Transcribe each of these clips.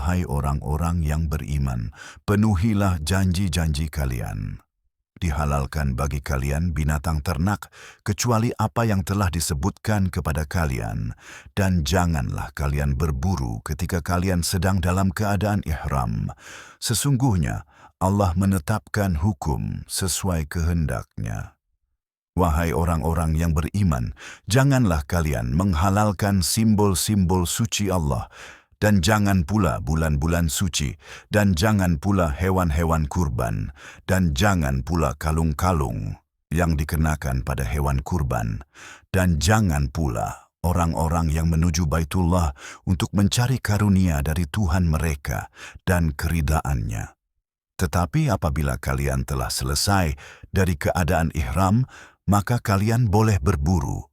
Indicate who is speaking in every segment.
Speaker 1: wahai orang-orang yang beriman, penuhilah janji-janji kalian. Dihalalkan bagi kalian binatang ternak, kecuali apa yang telah disebutkan kepada kalian, dan janganlah kalian berburu ketika kalian sedang dalam keadaan ihram. Sesungguhnya Allah menetapkan hukum sesuai kehendak-Nya. Wahai orang-orang yang beriman, janganlah kalian menghalalkan simbol-simbol suci Allah, dan jangan pula bulan-bulan suci, dan jangan pula hewan-hewan kurban, dan jangan pula kalung-kalung yang dikenakan pada hewan kurban, dan jangan pula orang-orang yang menuju Baitullah untuk mencari karunia dari Tuhan mereka dan keridaan-Nya. Tetapi apabila kalian telah selesai dari keadaan ihram, maka kalian boleh berburu.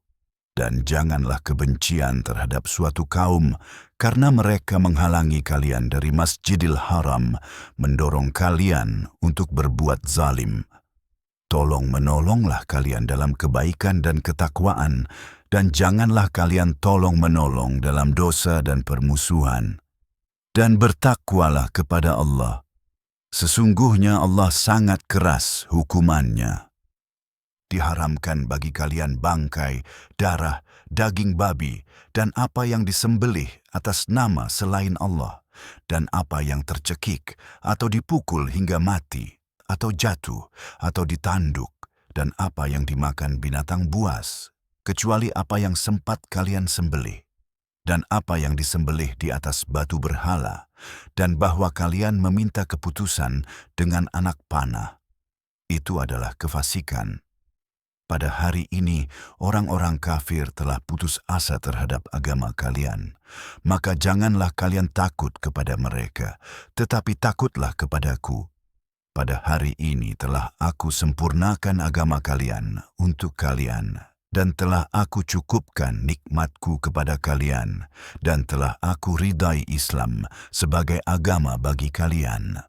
Speaker 1: Dan janganlah kebencian terhadap suatu kaum, karena mereka menghalangi kalian dari Masjidil Haram, mendorong kalian untuk berbuat zalim. Tolong-menolonglah kalian dalam kebaikan dan ketakwaan, dan janganlah kalian tolong-menolong dalam dosa dan permusuhan. Dan bertakwalah kepada Allah. Sesungguhnya Allah sangat keras hukumannya. Diharamkan bagi kalian bangkai, darah, daging babi, dan apa yang disembelih atas nama selain Allah, dan apa yang tercekik atau dipukul hingga mati, atau jatuh, atau ditanduk, dan apa yang dimakan binatang buas, kecuali apa yang sempat kalian sembelih, dan apa yang disembelih di atas batu berhala, dan bahwa kalian meminta keputusan dengan anak panah. Itu adalah kefasikan. Pada hari ini, orang-orang kafir telah putus asa terhadap agama kalian. Maka janganlah kalian takut kepada mereka, tetapi takutlah kepadaku. Pada hari ini telah aku sempurnakan agama kalian untuk kalian, dan telah aku cukupkan nikmatku kepada kalian, dan telah aku ridai Islam sebagai agama bagi kalian.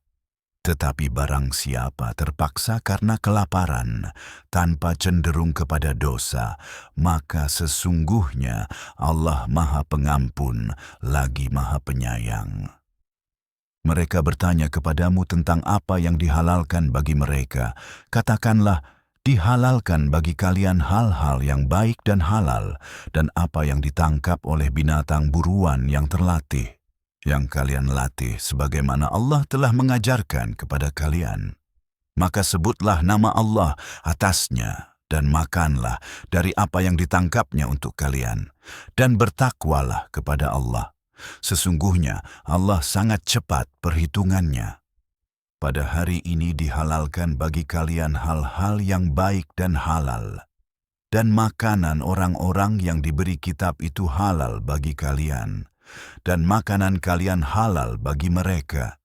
Speaker 1: Tetapi barang siapa terpaksa karena kelaparan, tanpa cenderung kepada dosa, maka sesungguhnya Allah Maha Pengampun lagi Maha Penyayang. Mereka bertanya kepadamu tentang apa yang dihalalkan bagi mereka. Katakanlah, dihalalkan bagi kalian hal-hal yang baik dan halal, dan apa yang ditangkap oleh binatang buruan yang terlatih, yang kalian latih sebagaimana Allah telah mengajarkan kepada kalian. Maka sebutlah nama Allah atasnya dan makanlah dari apa yang ditangkapnya untuk kalian, dan bertakwalah kepada Allah. Sesungguhnya Allah sangat cepat perhitungannya. Pada hari ini dihalalkan bagi kalian hal-hal yang baik dan halal, dan makanan orang-orang yang diberi kitab itu halal bagi kalian, dan makanan kalian halal bagi mereka,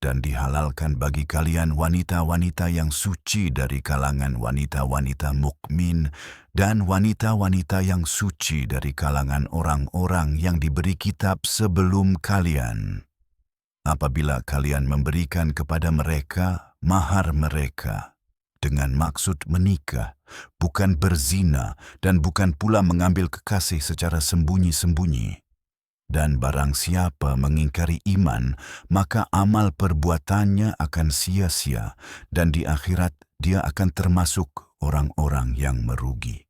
Speaker 1: dan dihalalkan bagi kalian wanita-wanita yang suci dari kalangan wanita-wanita mukmin, dan wanita-wanita yang suci dari kalangan orang-orang yang diberi kitab sebelum kalian. Apabila kalian memberikan kepada mereka mahar mereka, dengan maksud menikah, bukan berzina, dan bukan pula mengambil kekasih secara sembunyi-sembunyi. Dan barang siapa mengingkari iman, maka amal perbuatannya akan sia-sia, dan di akhirat dia akan termasuk orang-orang yang merugi.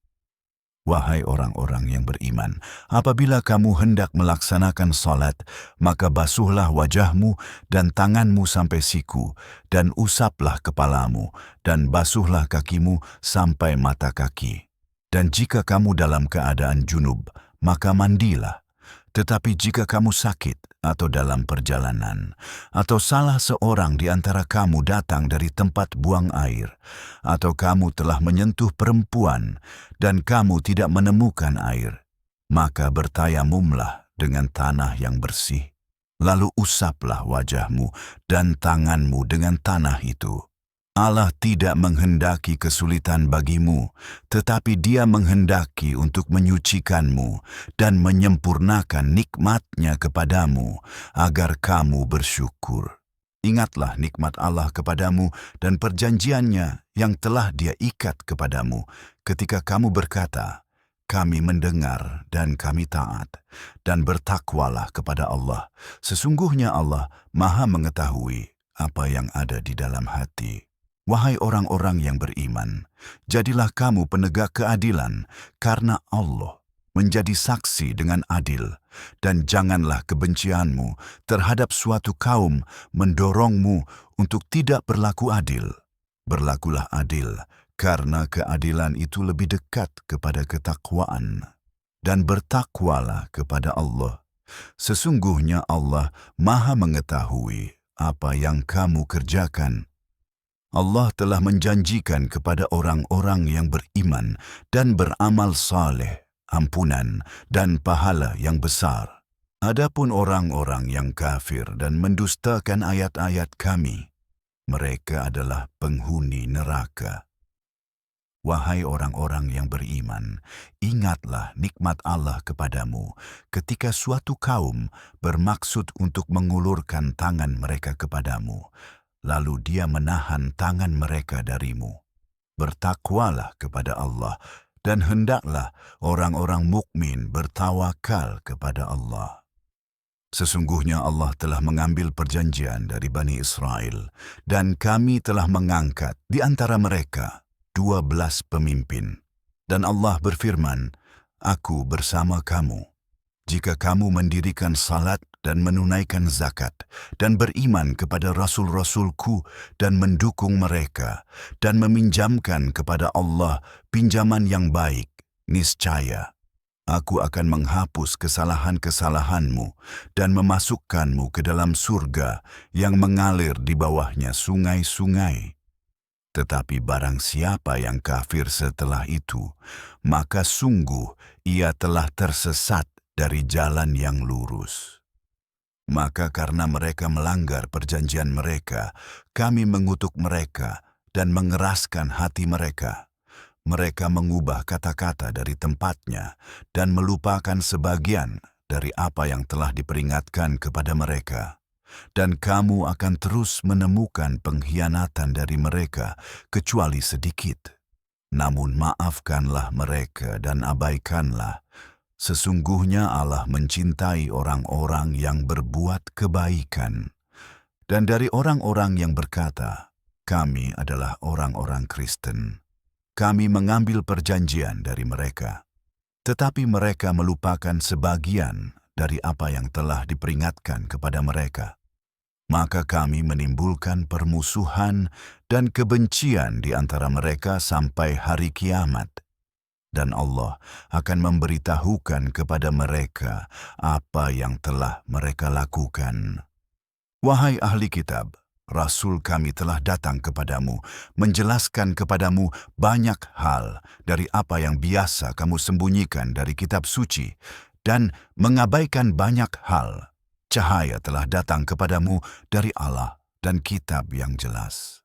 Speaker 1: Wahai orang-orang yang beriman, apabila kamu hendak melaksanakan salat, maka basuhlah wajahmu dan tanganmu sampai siku, dan usaplah kepalamu, dan basuhlah kakimu sampai mata kaki. Dan jika kamu dalam keadaan junub, maka mandilah. Tetapi jika kamu sakit atau dalam perjalanan, atau salah seorang di antara kamu datang dari tempat buang air, atau kamu telah menyentuh perempuan dan kamu tidak menemukan air, maka bertayamumlah dengan tanah yang bersih. Lalu usaplah wajahmu dan tanganmu dengan tanah itu. Allah tidak menghendaki kesulitan bagimu, tetapi Dia menghendaki untuk menyucikanmu dan menyempurnakan nikmat-Nya kepadamu, agar kamu bersyukur. Ingatlah nikmat Allah kepadamu dan perjanjian-Nya yang telah Dia ikat kepadamu ketika kamu berkata, kami mendengar dan kami taat, dan bertakwalah kepada Allah. Sesungguhnya Allah Maha mengetahui apa yang ada di dalam hati. Wahai orang-orang yang beriman, jadilah kamu penegak keadilan karena Allah menjadi saksi dengan adil, dan janganlah kebencianmu terhadap suatu kaum mendorongmu untuk tidak berlaku adil. Berlakulah adil, karena keadilan itu lebih dekat kepada ketakwaan. Dan bertakwalah kepada Allah. Sesungguhnya Allah Maha mengetahui apa yang kamu kerjakan. Allah telah menjanjikan kepada orang-orang yang beriman dan beramal saleh ampunan dan pahala yang besar. Adapun orang-orang yang kafir dan mendustakan ayat-ayat kami, mereka adalah penghuni neraka. Wahai orang-orang yang beriman, ingatlah nikmat Allah kepadamu ketika suatu kaum bermaksud untuk mengulurkan tangan mereka kepadamu, lalu Dia menahan tangan mereka darimu. Bertakwalah kepada Allah, dan hendaklah orang-orang mukmin bertawakal kepada Allah. Sesungguhnya Allah telah mengambil perjanjian dari Bani Israel, dan kami telah mengangkat di antara mereka 12 pemimpin. Dan Allah berfirman, Aku bersama kamu. Jika kamu mendirikan salat dan menunaikan zakat, dan beriman kepada Rasul-Rasulku dan mendukung mereka, dan meminjamkan kepada Allah pinjaman yang baik, niscaya Aku akan menghapus kesalahan-kesalahanmu dan memasukkanmu ke dalam surga yang mengalir di bawahnya sungai-sungai. Tetapi barang siapa yang kafir setelah itu, maka sungguh ia telah tersesat dari jalan yang lurus. Maka karena mereka melanggar perjanjian mereka, kami mengutuk mereka dan mengeraskan hati mereka. Mereka mengubah kata-kata dari tempatnya dan melupakan sebagian dari apa yang telah diperingatkan kepada mereka. Dan kamu akan terus menemukan pengkhianatan dari mereka kecuali sedikit. Namun maafkanlah mereka dan abaikanlah. Sesungguhnya Allah mencintai orang-orang yang berbuat kebaikan. Dan dari orang-orang yang berkata, kami adalah orang-orang Kristen, kami mengambil perjanjian dari mereka. Tetapi mereka melupakan sebagian dari apa yang telah diperingatkan kepada mereka. Maka kami menimbulkan permusuhan dan kebencian di antara mereka sampai hari kiamat. Dan Allah akan memberitahukan kepada mereka apa yang telah mereka lakukan. Wahai ahli kitab, Rasul kami telah datang kepadamu, menjelaskan kepadamu banyak hal dari apa yang biasa kamu sembunyikan dari kitab suci, dan mengabaikan banyak hal. Cahaya telah datang kepadamu dari Allah dan kitab yang jelas.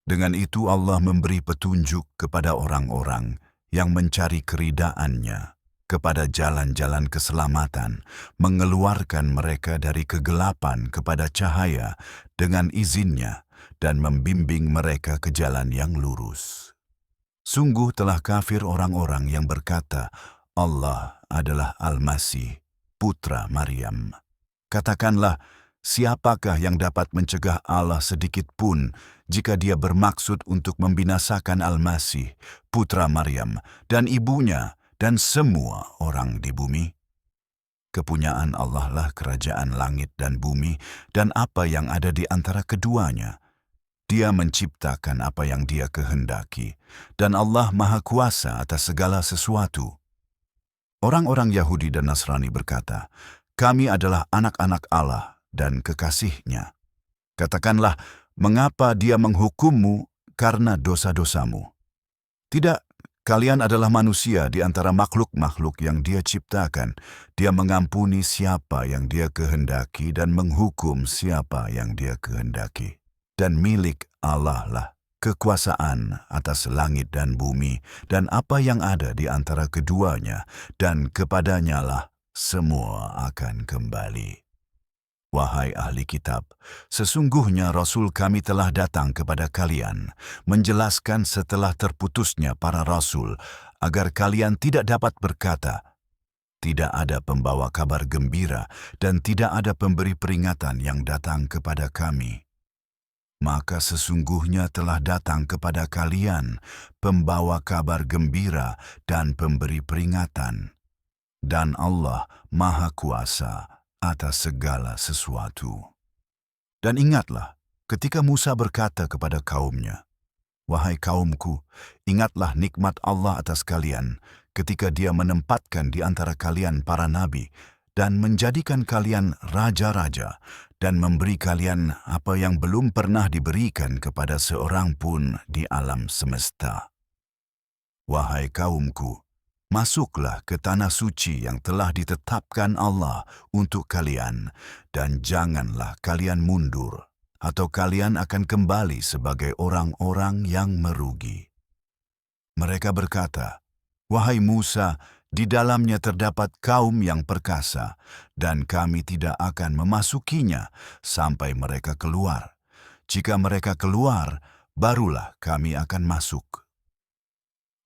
Speaker 1: Dengan itu Allah memberi petunjuk kepada orang-orang yang mencari keridaannya kepada jalan-jalan keselamatan, mengeluarkan mereka dari kegelapan kepada cahaya dengan izinnya dan membimbing mereka ke jalan yang lurus. Sungguh telah kafir orang-orang yang berkata, Allah adalah Al-Masih, putra Maryam. Katakanlah, siapakah yang dapat mencegah Allah sedikit pun jika Dia bermaksud untuk membinasakan Al-Masih, putra Maryam, dan ibunya, dan semua orang di bumi? Kepunyaan Allah lah kerajaan langit dan bumi, dan apa yang ada di antara keduanya. Dia menciptakan apa yang Dia kehendaki, dan Allah Maha Kuasa atas segala sesuatu. Orang-orang Yahudi dan Nasrani berkata, kami adalah anak-anak Allah dan kekasih-Nya. Katakanlah, mengapa Dia menghukummu karena dosa-dosamu? Tidak, kalian adalah manusia di antara makhluk-makhluk yang Dia ciptakan. Dia mengampuni siapa yang Dia kehendaki dan menghukum siapa yang Dia kehendaki. Dan milik Allah lah kekuasaan atas langit dan bumi dan apa yang ada di antara keduanya, dan kepadanya lah semua akan kembali. Wahai ahli kitab, sesungguhnya Rasul kami telah datang kepada kalian, menjelaskan setelah terputusnya para Rasul, agar kalian tidak dapat berkata, tidak ada pembawa kabar gembira dan tidak ada pemberi peringatan yang datang kepada kami. Maka sesungguhnya telah datang kepada kalian pembawa kabar gembira dan pemberi peringatan. Dan Allah Maha Kuasa atas segala sesuatu. Dan ingatlah, ketika Musa berkata kepada kaumnya, "Wahai kaumku, ingatlah nikmat Allah atas kalian ketika Dia menempatkan di antara kalian para nabi dan menjadikan kalian raja-raja dan memberi kalian apa yang belum pernah diberikan kepada seorang pun di alam semesta. Wahai kaumku, masuklah ke tanah suci yang telah ditetapkan Allah untuk kalian dan janganlah kalian mundur, atau kalian akan kembali sebagai orang-orang yang merugi." Mereka berkata, "Wahai Musa, di dalamnya terdapat kaum yang perkasa, dan kami tidak akan memasukinya sampai mereka keluar. Jika mereka keluar, barulah kami akan masuk."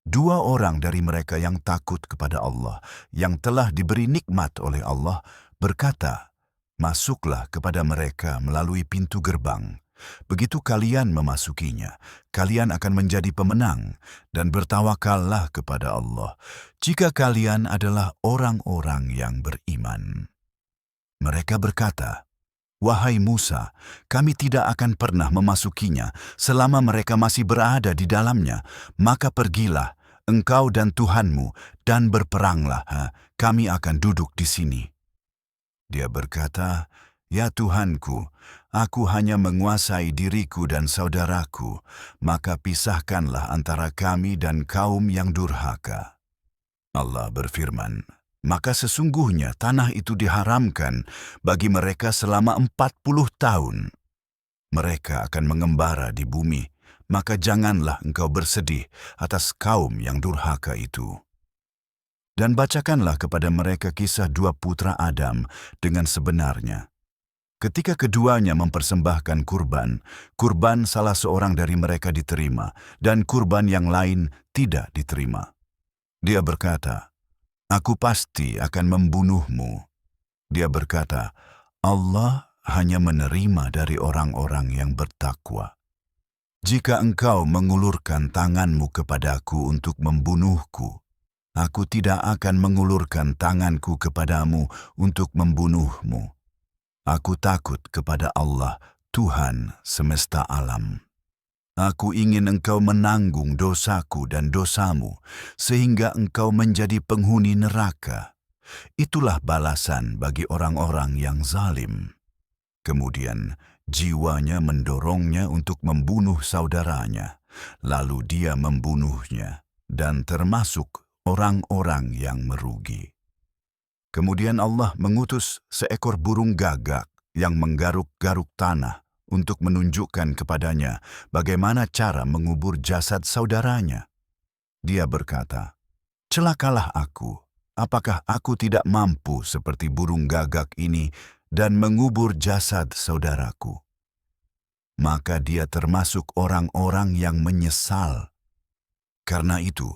Speaker 1: Dua orang dari mereka yang takut kepada Allah, yang telah diberi nikmat oleh Allah, berkata, "Masuklah kepada mereka melalui pintu gerbang. Begitu kalian memasukinya, kalian akan menjadi pemenang, dan bertawakallah kepada Allah, jika kalian adalah orang-orang yang beriman." Mereka berkata, "Wahai Musa, kami tidak akan pernah memasukinya selama mereka masih berada di dalamnya. Maka pergilah, engkau dan Tuhanmu, dan berperanglah, kami akan duduk di sini." Dia berkata, "Ya Tuhanku, aku hanya menguasai diriku dan saudaraku, maka pisahkanlah antara kami dan kaum yang durhaka." Allah berfirman, "Maka sesungguhnya tanah itu diharamkan bagi mereka selama 40 tahun. Mereka akan mengembara di bumi, maka janganlah engkau bersedih atas kaum yang durhaka itu." Dan bacakanlah kepada mereka kisah dua putra Adam dengan sebenarnya. Ketika keduanya mempersembahkan kurban, kurban salah seorang dari mereka diterima, dan kurban yang lain tidak diterima. Dia berkata, "Aku pasti akan membunuhmu." Dia berkata, "Allah hanya menerima dari orang-orang yang bertakwa. Jika engkau mengulurkan tanganmu kepadaku untuk membunuhku, aku tidak akan mengulurkan tanganku kepadamu untuk membunuhmu. Aku takut kepada Allah, Tuhan semesta alam. Aku ingin engkau menanggung dosaku dan dosamu, sehingga engkau menjadi penghuni neraka. Itulah balasan bagi orang-orang yang zalim." Kemudian jiwanya mendorongnya untuk membunuh saudaranya, lalu dia membunuhnya, dan termasuk orang-orang yang merugi. Kemudian Allah mengutus seekor burung gagak yang menggaruk-garuk tanah untuk menunjukkan kepadanya bagaimana cara mengubur jasad saudaranya. Dia berkata, "Celakalah aku, apakah aku tidak mampu seperti burung gagak ini dan mengubur jasad saudaraku?" Maka dia termasuk orang-orang yang menyesal. Karena itu,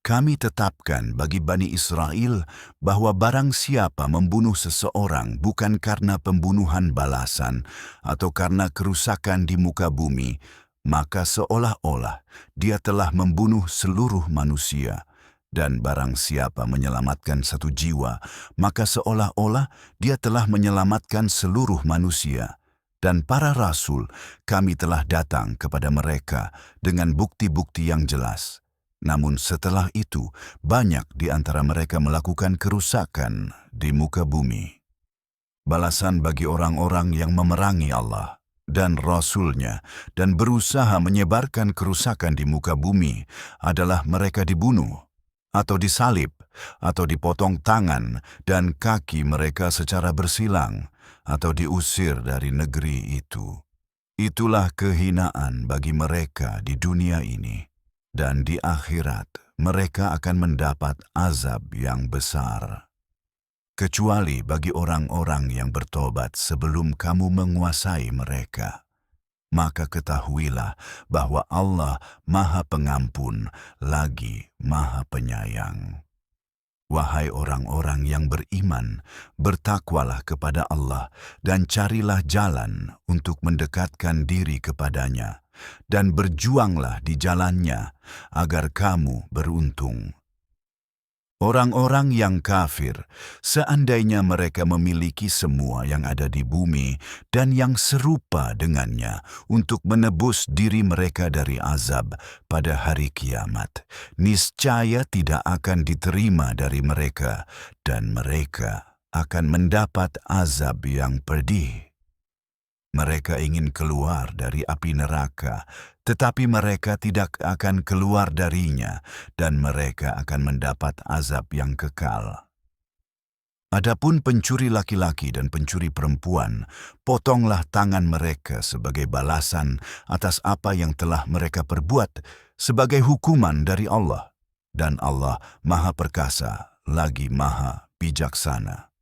Speaker 1: kami tetapkan bagi Bani Israel bahwa barang siapa membunuh seseorang bukan karena pembunuhan balasan atau karena kerusakan di muka bumi, maka seolah-olah dia telah membunuh seluruh manusia. Dan barang siapa menyelamatkan satu jiwa, maka seolah-olah dia telah menyelamatkan seluruh manusia. Dan para rasul kami telah datang kepada mereka dengan bukti-bukti yang jelas. Namun setelah itu, banyak di antara mereka melakukan kerusakan di muka bumi. Balasan bagi orang-orang yang memerangi Allah dan Rasul-Nya dan berusaha menyebarkan kerusakan di muka bumi adalah mereka dibunuh, atau disalib, atau dipotong tangan dan kaki mereka secara bersilang, atau diusir dari negeri itu. Itulah kehinaan bagi mereka di dunia ini. Dan di akhirat mereka akan mendapat azab yang besar. Kecuali bagi orang-orang yang bertobat sebelum kamu menguasai mereka. maka ketahuilah bahwa Allah Maha Pengampun lagi Maha Penyayang. Wahai orang-orang yang beriman, bertakwalah kepada Allah dan carilah jalan untuk mendekatkan diri kepadanya, dan berjuanglah di jalannya agar kamu beruntung. Orang-orang yang kafir, seandainya mereka memiliki semua yang ada di bumi dan yang serupa dengannya untuk menebus diri mereka dari azab pada hari kiamat, niscaya tidak akan diterima dari mereka dan mereka akan mendapat azab yang pedih. Mereka ingin keluar dari api neraka, tetapi mereka tidak akan keluar darinya, dan mereka akan mendapat azab yang kekal. Adapun pencuri laki-laki dan pencuri perempuan, potonglah tangan mereka sebagai balasan atas apa yang telah mereka perbuat, sebagai hukuman dari Allah. Dan Allah Maha Perkasa, lagi Maha Bijaksana.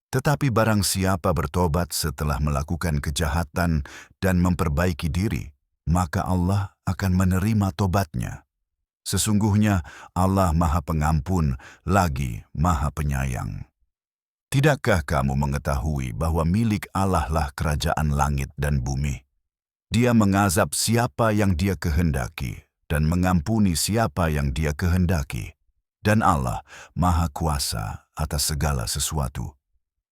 Speaker 1: Tetapi barang siapa bertobat setelah melakukan kejahatan dan memperbaiki diri, maka Allah akan menerima tobatnya. Sesungguhnya Allah Maha Pengampun lagi Maha Penyayang. Tidakkah kamu mengetahui bahwa milik Allah lah kerajaan langit dan bumi? Dia mengazab siapa yang Dia kehendaki dan mengampuni siapa yang Dia kehendaki. Dan Allah Maha Kuasa atas segala sesuatu.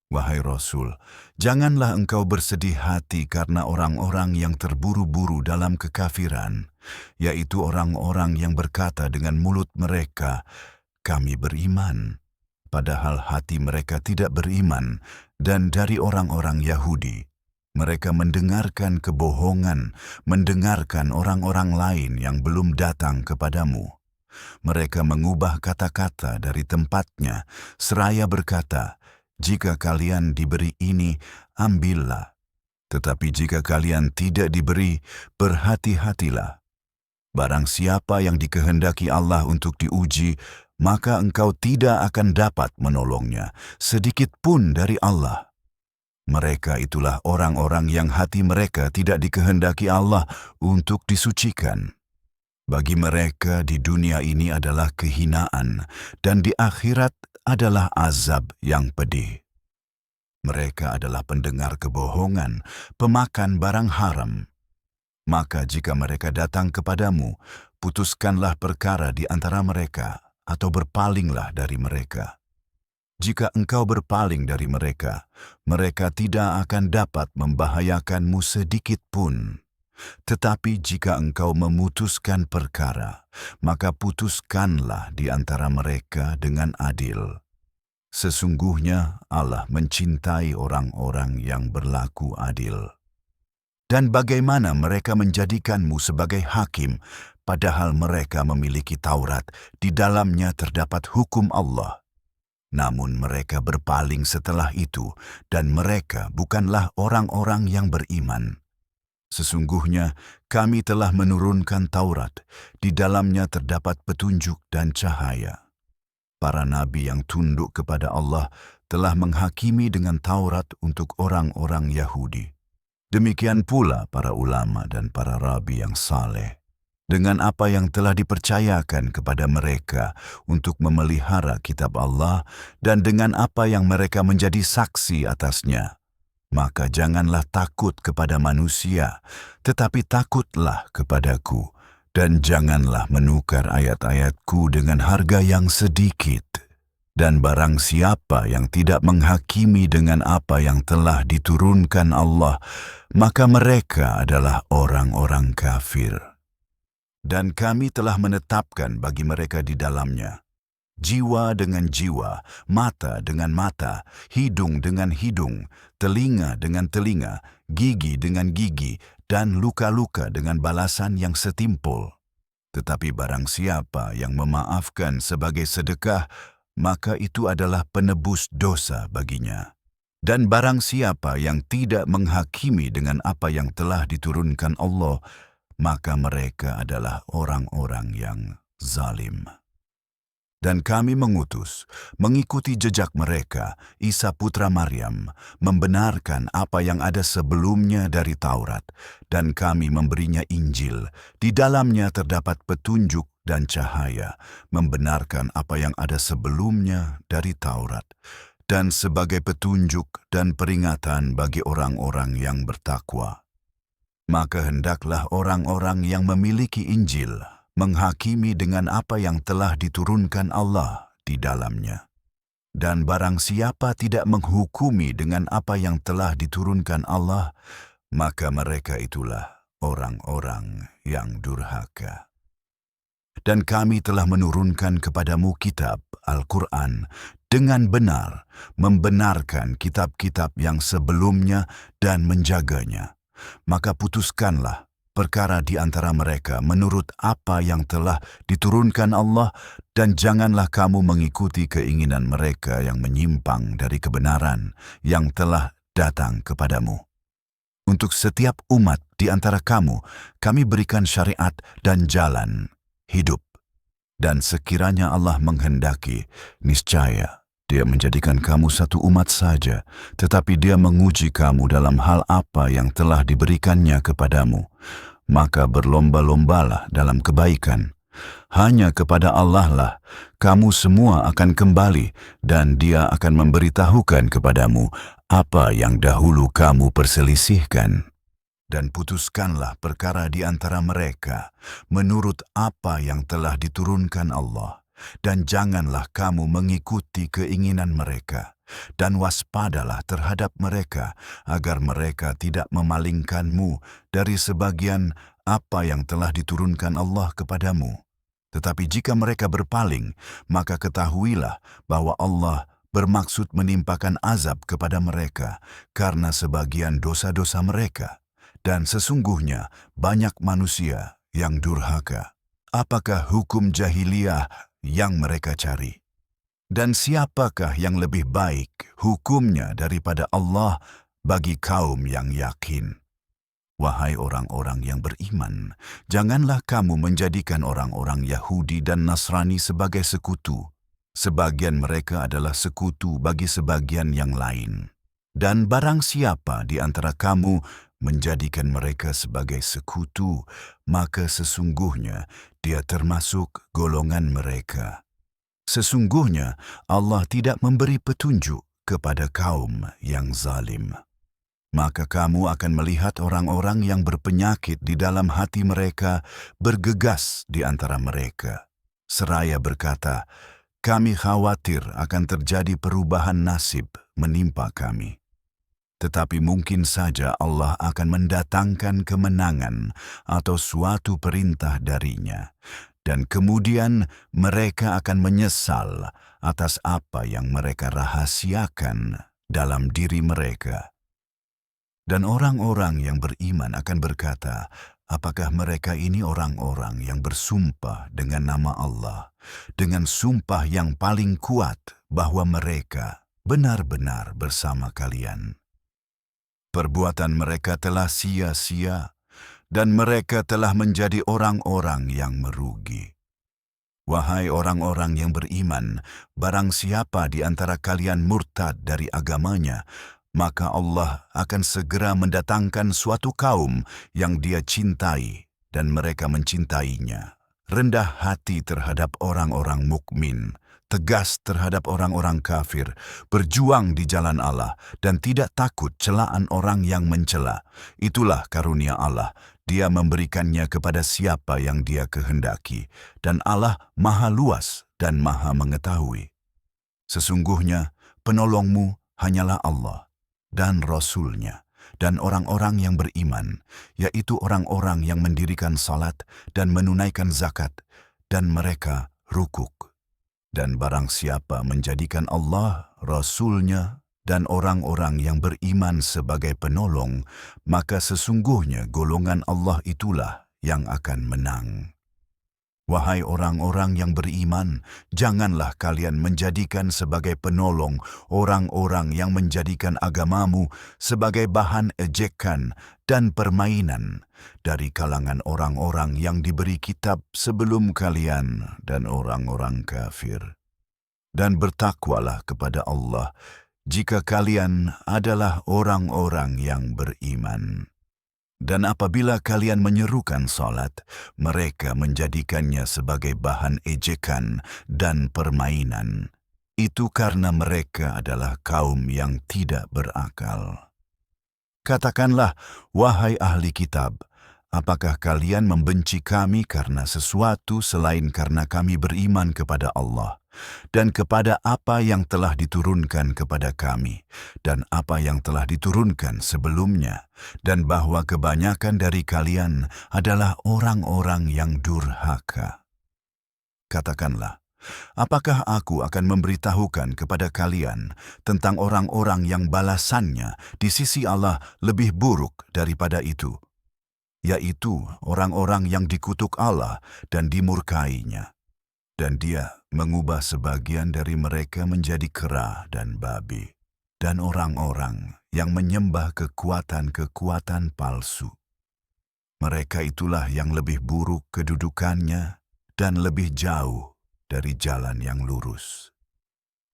Speaker 1: Wahai Rasul, janganlah engkau bersedih hati karena orang-orang yang terburu-buru dalam kekafiran, yaitu orang-orang yang berkata dengan mulut mereka, "Kami beriman," padahal hati mereka tidak beriman, dan dari orang-orang Yahudi. Mereka mendengarkan kebohongan, mendengarkan orang-orang lain yang belum datang kepadamu. Mereka mengubah kata-kata dari tempatnya, seraya berkata, "Jika kalian diberi ini, ambillah. Tetapi jika kalian tidak diberi, berhati-hatilah. Barang siapa yang dikehendaki Allah untuk diuji, maka engkau tidak akan dapat menolongnya, sedikit pun dari Allah. Mereka itulah orang-orang yang hati mereka tidak dikehendaki Allah untuk disucikan. Bagi mereka di dunia ini adalah kehinaan, dan di akhirat adalah azab yang pedih. Mereka adalah pendengar kebohongan, pemakan barang haram. Maka jika mereka datang kepadamu, putuskanlah perkara di antara mereka, atau berpalinglah dari mereka. Jika engkau berpaling dari mereka, mereka tidak akan dapat membahayakanmu sedikit pun. Tetapi jika engkau memutuskan perkara, maka putuskanlah di antara mereka dengan adil. Sesungguhnya Allah mencintai orang-orang yang berlaku adil. Dan bagaimana mereka menjadikanmu sebagai hakim, padahal mereka memiliki Taurat, di dalamnya terdapat hukum Allah. Namun mereka berpaling setelah itu, dan mereka bukanlah orang-orang yang beriman. Sesungguhnya kami telah menurunkan Taurat, di dalamnya terdapat petunjuk dan cahaya. Para nabi yang tunduk kepada Allah telah menghakimi dengan Taurat untuk orang-orang Yahudi. Demikian pula para ulama dan para rabi yang saleh, dengan apa yang telah dipercayakan kepada mereka untuk memelihara kitab Allah dan dengan apa yang mereka menjadi saksi atasnya. Maka janganlah takut kepada manusia, tetapi takutlah kepadaku, dan janganlah menukar ayat-ayatku dengan harga yang sedikit. Dan barang siapa yang tidak menghakimi dengan apa yang telah diturunkan Allah, maka mereka adalah orang-orang kafir. Dan kami telah menetapkan bagi mereka di dalamnya jiwa dengan jiwa, mata dengan mata, hidung dengan hidung, telinga dengan telinga, gigi dengan gigi, dan luka-luka dengan balasan yang setimpul. Tetapi barang siapa yang memaafkan sebagai sedekah, maka itu adalah penebus dosa baginya. Dan barang siapa yang tidak menghakimi dengan apa yang telah diturunkan Allah, maka mereka adalah orang-orang yang zalim. Dan kami mengutus, mengikuti jejak mereka, Isa putra Maryam, membenarkan apa yang ada sebelumnya dari Taurat, dan kami memberinya Injil. Di dalamnya terdapat petunjuk dan cahaya, membenarkan apa yang ada sebelumnya dari Taurat, dan sebagai petunjuk dan peringatan bagi orang-orang yang bertakwa. Maka hendaklah orang-orang yang memiliki Injil menghakimi dengan apa yang telah diturunkan Allah di dalamnya. Dan barang siapa tidak menghukumi dengan apa yang telah diturunkan Allah, maka mereka itulah orang-orang yang durhaka. Dan kami telah menurunkan kepadamu kitab Al-Quran dengan benar, membenarkan kitab-kitab yang sebelumnya dan menjaganya. Maka putuskanlah perkara di antara mereka menurut apa yang telah diturunkan Allah, dan janganlah kamu mengikuti keinginan mereka yang menyimpang dari kebenaran yang telah datang kepadamu. Untuk setiap umat di antara kamu, kami berikan syariat dan jalan hidup. Dan sekiranya Allah menghendaki, niscaya Dia menjadikan kamu satu umat saja, tetapi Dia menguji kamu dalam hal apa yang telah diberikannya kepadamu. Maka berlomba-lombalah dalam kebaikan. Hanya kepada Allah lah kamu semua akan kembali, dan Dia akan memberitahukan kepadamu apa yang dahulu kamu perselisihkan. Dan putuskanlah perkara di antara mereka menurut apa yang telah diturunkan Allah. Dan janganlah kamu mengikuti keinginan mereka, dan waspadalah terhadap mereka, agar mereka tidak memalingkanmu dari sebagian apa yang telah diturunkan Allah kepadamu. Tetapi jika mereka berpaling, maka ketahuilah bahwa Allah bermaksud menimpakan azab kepada mereka karena sebagian dosa-dosa mereka. Dan sesungguhnya banyak manusia yang durhaka. Apakah hukum jahiliyah yang mereka cari? Dan siapakah yang lebih baik hukumnya daripada Allah bagi kaum yang yakin? Wahai orang-orang yang beriman, janganlah kamu menjadikan orang-orang Yahudi dan Nasrani sebagai sekutu. Sebagian mereka adalah sekutu bagi sebagian yang lain. Dan barang siapa di antara kamu menjadikan mereka sebagai sekutu, maka sesungguhnya dia termasuk golongan mereka. Sesungguhnya Allah tidak memberi petunjuk kepada kaum yang zalim. Maka kamu akan melihat orang-orang yang berpenyakit di dalam hati mereka bergegas di antara mereka, seraya berkata, kami khawatir akan terjadi perubahan nasib menimpa kami. Tetapi mungkin saja Allah akan mendatangkan kemenangan atau suatu perintah darinya, dan kemudian mereka akan menyesal atas apa yang mereka rahasiakan dalam diri mereka. Dan orang-orang yang beriman akan berkata, apakah mereka ini orang-orang yang bersumpah dengan nama Allah, dengan sumpah yang paling kuat bahwa mereka benar-benar bersama kalian. Perbuatan mereka telah sia-sia, dan mereka telah menjadi orang-orang yang merugi. Wahai orang-orang yang beriman, barang siapa di antara kalian murtad dari agamanya, maka Allah akan segera mendatangkan suatu kaum yang Dia cintai, dan mereka mencintainya. Rendah hati terhadap orang-orang mukmin, tegas terhadap orang-orang kafir, berjuang di jalan Allah, dan tidak takut celaan orang yang mencela. Itulah karunia Allah. Dia memberikannya kepada siapa yang Dia kehendaki, dan Allah Maha Luas dan Maha Mengetahui. Sesungguhnya penolongmu hanyalah Allah dan Rasul-Nya, dan orang-orang yang beriman, yaitu orang-orang yang mendirikan salat dan menunaikan zakat, dan mereka rukuk. Dan barang siapa menjadikan Allah, Rasul-Nya, dan orang-orang yang beriman sebagai penolong, maka sesungguhnya golongan Allah itulah yang akan menang. Wahai orang-orang yang beriman, janganlah kalian menjadikan sebagai penolong orang-orang yang menjadikan agamamu sebagai bahan ejekan dan permainan dari kalangan orang-orang yang diberi kitab sebelum kalian dan orang-orang kafir. Dan bertakwalah kepada Allah jika kalian adalah orang-orang yang beriman. Dan apabila kalian menyerukan salat, mereka menjadikannya sebagai bahan ejekan dan permainan. Itu karena mereka adalah kaum yang tidak berakal. Katakanlah, wahai ahli kitab, apakah kalian membenci kami karena sesuatu selain karena kami beriman kepada Allah dan kepada apa yang telah diturunkan kepada kami dan apa yang telah diturunkan sebelumnya, dan bahwa kebanyakan dari kalian adalah orang-orang yang durhaka? Katakanlah, apakah aku akan memberitahukan kepada kalian tentang orang-orang yang balasannya di sisi Allah lebih buruk daripada itu, yaitu orang-orang yang dikutuk Allah dan dimurkainya, dan Dia mengubah sebagian dari mereka menjadi kera dan babi, dan orang-orang yang menyembah kekuatan-kekuatan palsu. Mereka itulah yang lebih buruk kedudukannya dan lebih jauh dari jalan yang lurus.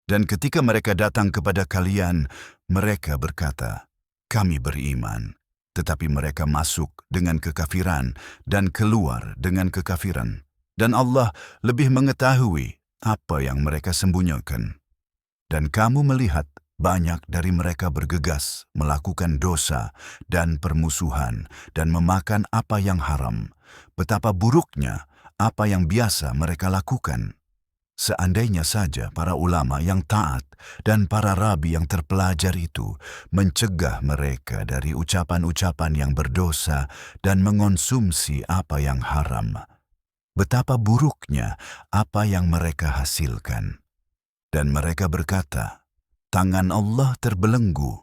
Speaker 1: Dan ketika mereka datang kepada kalian, mereka berkata, "Kami beriman," tetapi mereka masuk dengan kekafiran dan keluar dengan kekafiran. Dan Allah lebih mengetahui apa yang mereka sembunyikan. Dan kamu melihat banyak dari mereka bergegas melakukan dosa dan permusuhan dan memakan apa yang haram. Betapa buruknya apa yang biasa mereka lakukan. Seandainya saja para ulama yang taat dan para rabi yang terpelajar itu mencegah mereka dari ucapan-ucapan yang berdosa dan mengonsumsi apa yang haram, betapa buruknya apa yang mereka hasilkan. Dan mereka berkata, tangan Allah terbelenggu,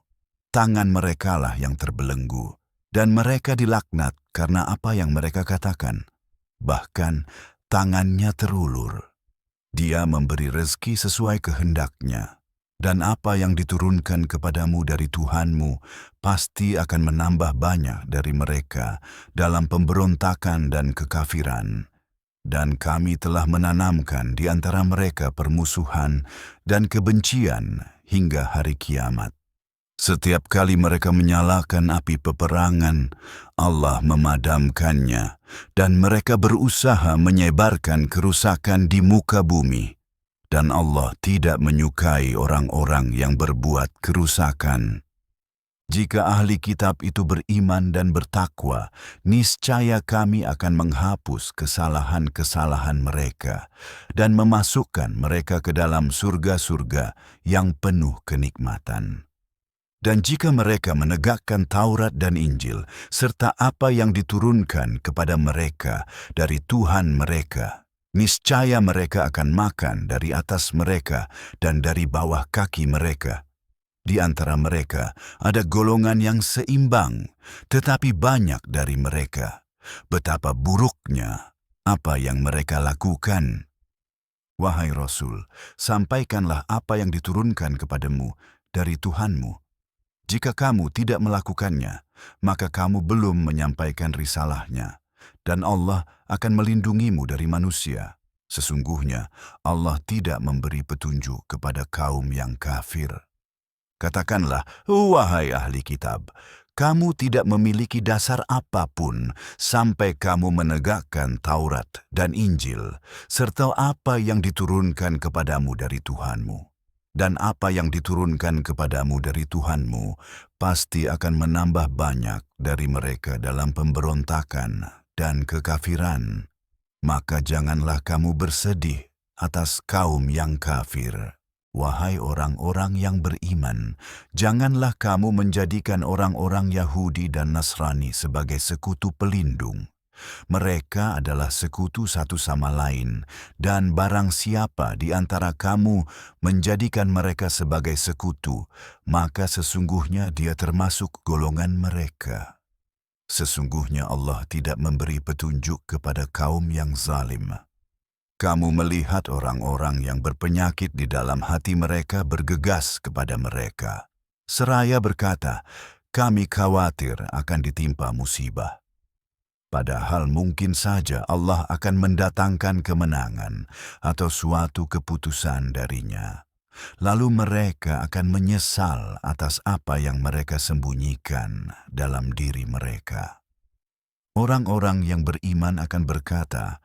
Speaker 1: tangan merekalah yang terbelenggu, dan mereka dilaknat karena apa yang mereka katakan. Bahkan tangannya terulur. Dia memberi rezeki sesuai kehendaknya, dan apa yang diturunkan kepadamu dari Tuhanmu pasti akan menambah banyak dari mereka dalam pemberontakan dan kekafiran. Dan kami telah menanamkan di antara mereka permusuhan dan kebencian hingga hari kiamat. Setiap kali mereka menyalakan api peperangan, Allah memadamkannya, dan mereka berusaha menyebarkan kerusakan di muka bumi. Dan Allah tidak menyukai orang-orang yang berbuat kerusakan. Jika ahli kitab itu beriman dan bertakwa, niscaya kami akan menghapus kesalahan-kesalahan mereka dan memasukkan mereka ke dalam surga-surga yang penuh kenikmatan. Dan jika mereka menegakkan Taurat dan Injil, serta apa yang diturunkan kepada mereka dari Tuhan mereka, niscaya mereka akan makan dari atas mereka dan dari bawah kaki mereka. Di antara mereka ada golongan yang seimbang, tetapi banyak dari mereka. Betapa buruknya apa yang mereka lakukan. Wahai Rasul, sampaikanlah apa yang diturunkan kepadamu dari Tuhanmu. Jika kamu tidak melakukannya, maka kamu belum menyampaikan risalahnya, dan Allah akan melindungimu dari manusia. Sesungguhnya Allah tidak memberi petunjuk kepada kaum yang kafir. Katakanlah, wahai ahli kitab, kamu tidak memiliki dasar apapun sampai kamu menegakkan Taurat dan Injil, serta apa yang diturunkan kepadamu dari Tuhanmu. Dan apa yang diturunkan kepadamu dari Tuhanmu pasti akan menambah banyak dari mereka dalam pemberontakan dan kekafiran. Maka janganlah kamu bersedih atas kaum yang kafir. Wahai orang-orang yang beriman, janganlah kamu menjadikan orang-orang Yahudi dan Nasrani sebagai sekutu pelindung. Mereka adalah sekutu satu sama lain, dan barang siapa di antara kamu menjadikan mereka sebagai sekutu, maka sesungguhnya dia termasuk golongan mereka. Sesungguhnya Allah tidak memberi petunjuk kepada kaum yang zalim. Kamu melihat orang-orang yang berpenyakit di dalam hati mereka bergegas kepada mereka, seraya berkata, kami khawatir akan ditimpa musibah. Padahal mungkin saja Allah akan mendatangkan kemenangan atau suatu keputusan darinya. Lalu mereka akan menyesal atas apa yang mereka sembunyikan dalam diri mereka. Orang-orang yang beriman akan berkata,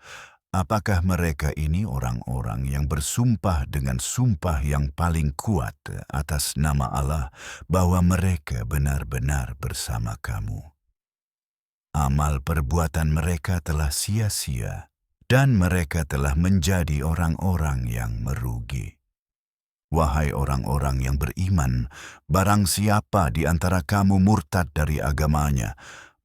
Speaker 1: apakah mereka ini orang-orang yang bersumpah dengan sumpah yang paling kuat atas nama Allah bahwa mereka benar-benar bersama kamu? Amal perbuatan mereka telah sia-sia dan mereka telah menjadi orang-orang yang merugi. Wahai orang-orang yang beriman, barang siapa di antara kamu murtad dari agamanya,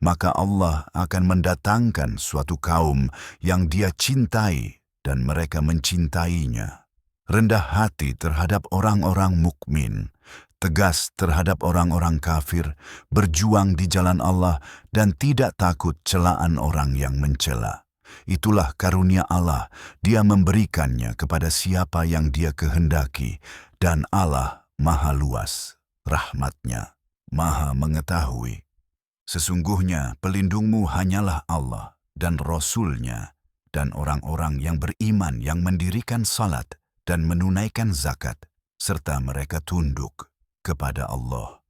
Speaker 1: maka Allah akan mendatangkan suatu kaum yang Dia cintai dan mereka mencintainya. Rendah hati terhadap orang-orang mukmin, tegas terhadap orang-orang kafir, berjuang di jalan Allah dan tidak takut celaan orang yang mencela. Itulah karunia Allah, Dia memberikannya kepada siapa yang Dia kehendaki, dan Allah Maha Luas, rahmat-Nya, Maha Mengetahui. Sesungguhnya pelindungmu hanyalah Allah dan Rasul-Nya, dan orang-orang yang beriman yang mendirikan salat dan menunaikan zakat, serta mereka tunduk kepada Allah.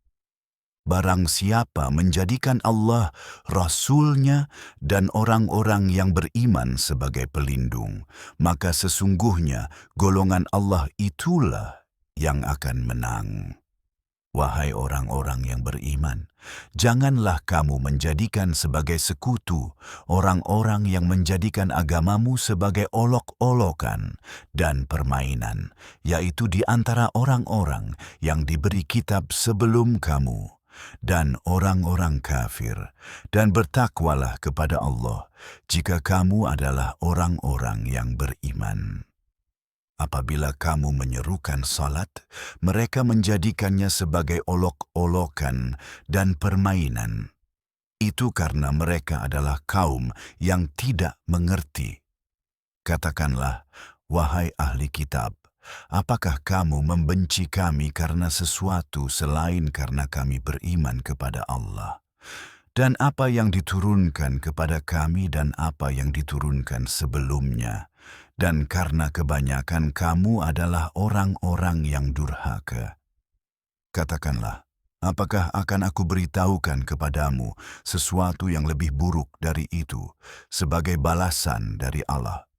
Speaker 1: Barang siapa menjadikan Allah, Rasul-Nya, dan orang-orang yang beriman sebagai pelindung, maka sesungguhnya golongan Allah itulah yang akan menang. Wahai orang-orang yang beriman, janganlah kamu menjadikan sebagai sekutu orang-orang yang menjadikan agamamu sebagai olok-olokan dan permainan, yaitu di antara orang-orang yang diberi kitab sebelum kamu dan orang-orang kafir, dan bertakwalah kepada Allah jika kamu adalah orang-orang yang beriman. Apabila kamu menyerukan salat, mereka menjadikannya sebagai olok-olokan dan permainan. Itu karena mereka adalah kaum yang tidak mengerti. Katakanlah, wahai ahli kitab, apakah kamu membenci kami karena sesuatu selain karena kami beriman kepada Allah? Dan apa yang diturunkan kepada kami dan apa yang diturunkan sebelumnya? Dan karena kebanyakan kamu adalah orang-orang yang durhaka. Katakanlah, apakah akan aku beritahukan kepadamu sesuatu yang lebih buruk dari itu sebagai balasan dari Allah,